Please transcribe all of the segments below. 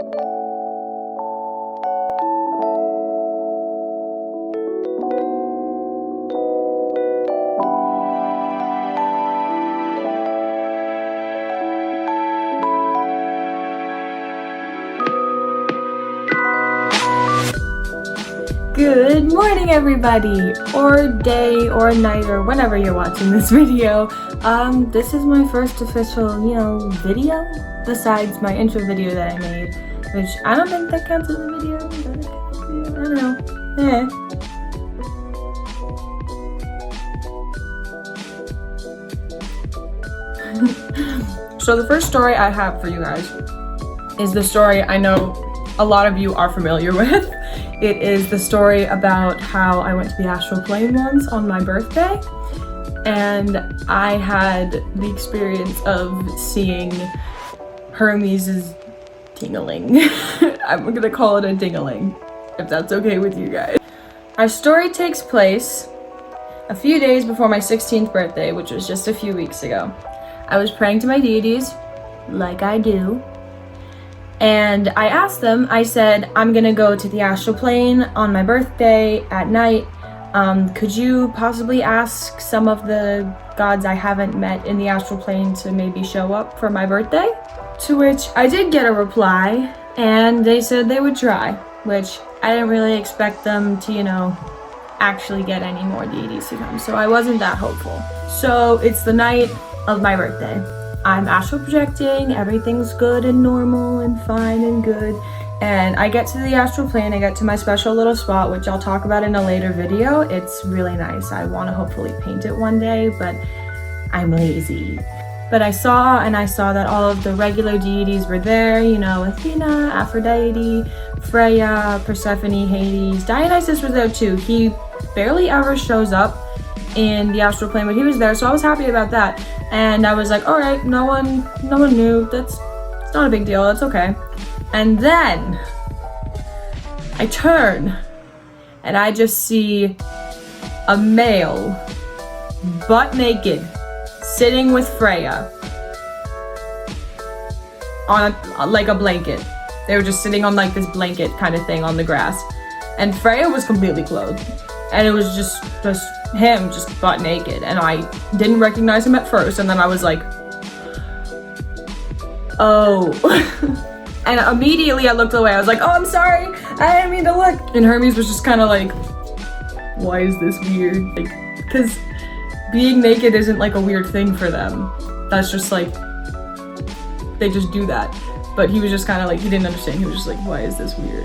Good morning, everybody, or day, or night, or whenever you're watching this video. This is my first official, video, besides my intro video that I made, which I don't think that counts as a video, but I don't know. So the first story I have for you guys is the story I know a lot of you are familiar with. It is the story about how I went to the astral plane once on my birthday, and I had the experience of seeing Hermes' ding-a-ling. I'm gonna call it a ding-a-ling, if that's okay with you guys. Our story takes place a few days before my 16th birthday, which was just a few weeks ago. I was praying to my deities, like I do. And I asked them, I said, I'm gonna go to the astral plane on my birthday at night. Could you possibly ask some of the gods I haven't met in the astral plane to maybe show up for my birthday? To which I did get a reply, and they said they would try, which I didn't really expect them to, actually get any more deities to come, so I wasn't that hopeful. So it's the night of my birthday. I'm astral projecting, everything's good and normal and fine and good, and I get to the astral plane, I get to my special little spot, which I'll talk about in a later video. It's really nice. I want to hopefully paint it one day, but I'm lazy. But I saw that all of the regular deities were there, Athena, Aphrodite, Freya, Persephone, Hades. Dionysus was there too. He barely ever shows up in the astral plane, but he was there, so I was happy about that. And I was like, all right, no one knew. It's not a big deal. It's okay. And then I turn and I just see a male, butt naked, sitting with Freya on like a blanket. They were just sitting on like this blanket kind of thing on the grass, and Freya was completely clothed, and it was just him just butt naked, and I didn't recognize him at first, and then I was like, oh. And immediately I looked away. I was like, oh, I'm sorry, I didn't mean to look. And Hermes was just kind of like, why is this weird? Like, because being naked isn't like a weird thing for them. That's just like, they just do that. But he was just kind of like, he didn't understand. He was just like, why is this weird?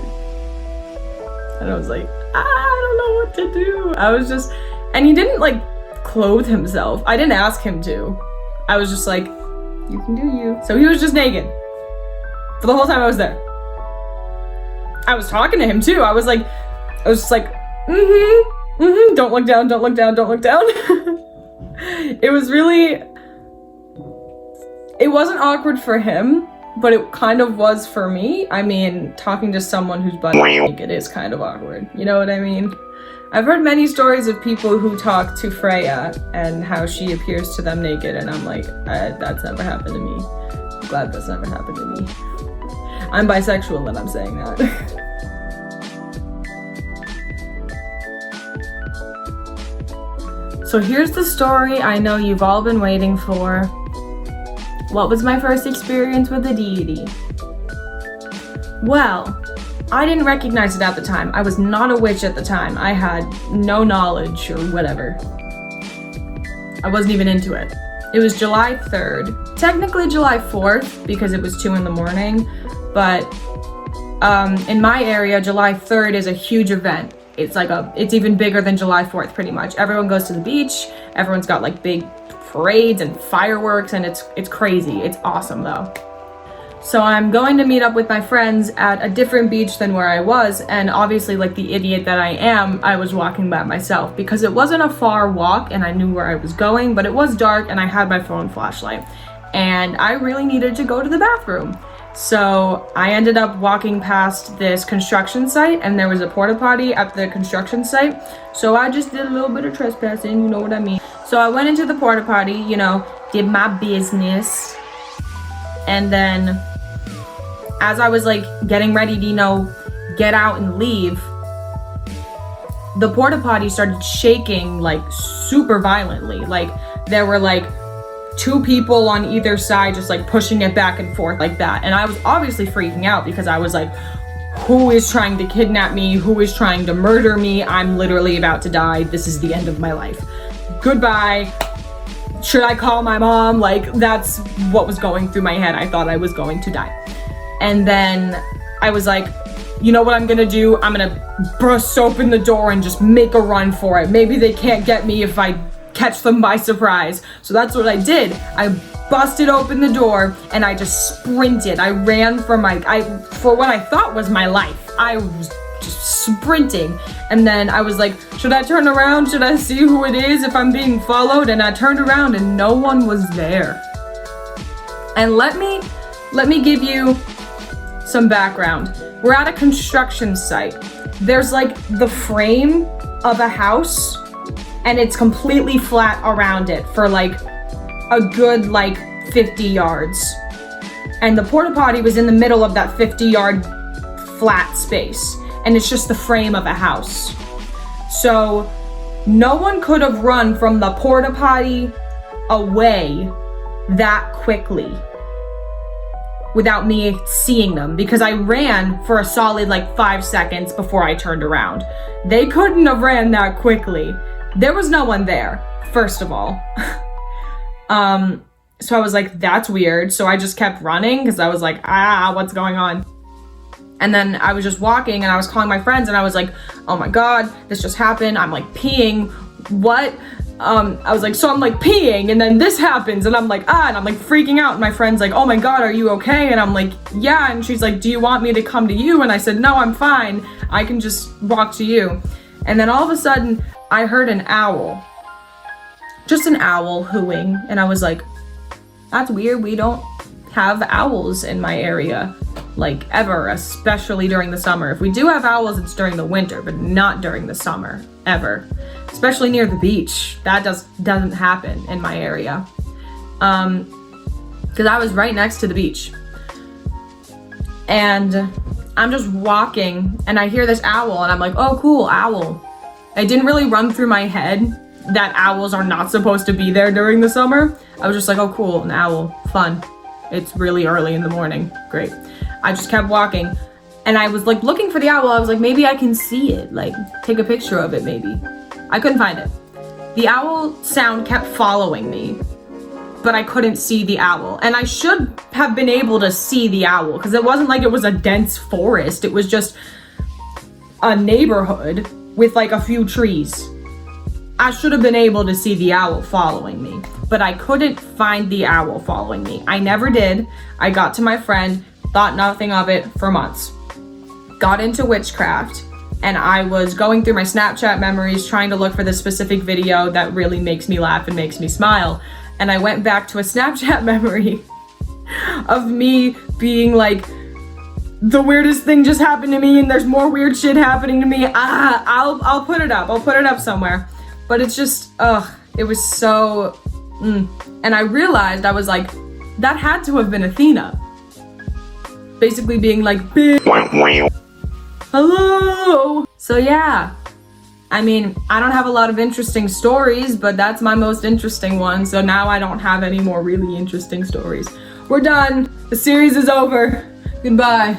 And I was like, I don't know what to do. I was just, and he didn't like clothe himself. I didn't ask him to. I was just like, you can do you. So he was just naked for the whole time I was there. I was talking to him too. I was just like, don't look down, don't look down, don't look down. It wasn't awkward for him, but it kind of was for me. I mean, talking to someone who's butt naked is kind of awkward. You know what I mean? I've heard many stories of people who talk to Freya and how she appears to them naked, and I'm like, that's never happened to me. I'm glad that's never happened to me. I'm bisexual and I'm saying that. So here's the story I know you've all been waiting for. What was my first experience with a deity? Well, I didn't recognize it at the time. I was not a witch at the time. I had no knowledge or whatever. I wasn't even into it. It was July 3rd. Technically July 4th because it was 2 in the morning, but in my area, July 3rd is a huge event. It's even bigger than July 4th pretty much. Everyone goes to the beach, everyone's got like big parades and fireworks, and it's crazy. It's awesome though. So I'm going to meet up with my friends at a different beach than where I was, and obviously, like the idiot that I am, I was walking by myself because it wasn't a far walk and I knew where I was going, but it was dark and I had my phone flashlight and I really needed to go to the bathroom. So I ended up walking past this construction site, and there was a porta potty at the construction site. So I just did a little bit of trespassing, you know what I mean? So I went into the porta potty, you know, did my business, and then as I was like getting ready to, you know, get out and leave, the porta potty started shaking like super violently. Like there were like 2 people on either side just like pushing it back and forth like that. And I was obviously freaking out because I was like, who is trying to kidnap me? Who is trying to murder me? I'm literally about to die. This is the end of my life. Goodbye. Should I call my mom? Like, that's what was going through my head. I thought I was going to die. And then I was like, you know what I'm gonna do? I'm gonna burst open the door and just make a run for it. Maybe they can't get me if I catch them by surprise. So that's what I did. I busted open the door and I just sprinted. I ran for what I thought was my life. I was just sprinting. And then I was like, should I turn around? Should I see who it is if I'm being followed? And I turned around and no one was there. And let me give you some background. We're at a construction site. There's like the frame of a house and it's completely flat around it for like a good like 50 yards. And the porta potty was in the middle of that 50-yard flat space. And it's just the frame of a house. So no one could have run from the porta potty away that quickly without me seeing them, because I ran for a solid like 5 seconds before I turned around. They couldn't have ran that quickly. There was no one there, first of all. So I was like, that's weird. So I just kept running because I was like, what's going on? And then I was just walking and I was calling my friends and I was like, oh my God, this just happened. I'm like peeing. What? I was like, so I'm like peeing and then this happens and I'm like, and I'm like freaking out. And my friend's like, oh my God, are you okay? And I'm like, yeah. And she's like, do you want me to come to you? And I said, no, I'm fine. I can just walk to you. And then all of a sudden I heard an owl, just an owl hooing. And I was like, that's weird. We don't have owls in my area, like ever, especially during the summer. If we do have owls, it's during the winter, but not during the summer, ever. Especially near the beach. That doesn't happen in my area. Because I was right next to the beach. And I'm just walking and I hear this owl and I'm like, oh cool, owl. It didn't really run through my head that owls are not supposed to be there during the summer. I was just like, oh cool, an owl, fun. It's really early in the morning, great. I just kept walking and I was like looking for the owl. I was like, maybe I can see it, like take a picture of it maybe. I couldn't find it. The owl sound kept following me, but I couldn't see the owl. And I should have been able to see the owl because it wasn't like it was a dense forest. It was just a neighborhood with like a few trees. I should have been able to see the owl following me, but I couldn't find the owl following me. I never did. I got to my friend, thought nothing of it for months. Got into witchcraft. And I was going through my Snapchat memories trying to look for this specific video that really makes me laugh and makes me smile. And I went back to a Snapchat memory of me being like, the weirdest thing just happened to me and there's more weird shit happening to me. I'll put it up. I'll put it up somewhere. But it's just, it was so, And I realized, I was like, that had to have been Athena. Basically being like, bitch. Hello! So yeah, I mean, I don't have a lot of interesting stories, but that's my most interesting one. So now I don't have any more really interesting stories. We're done. The series is over. Goodbye.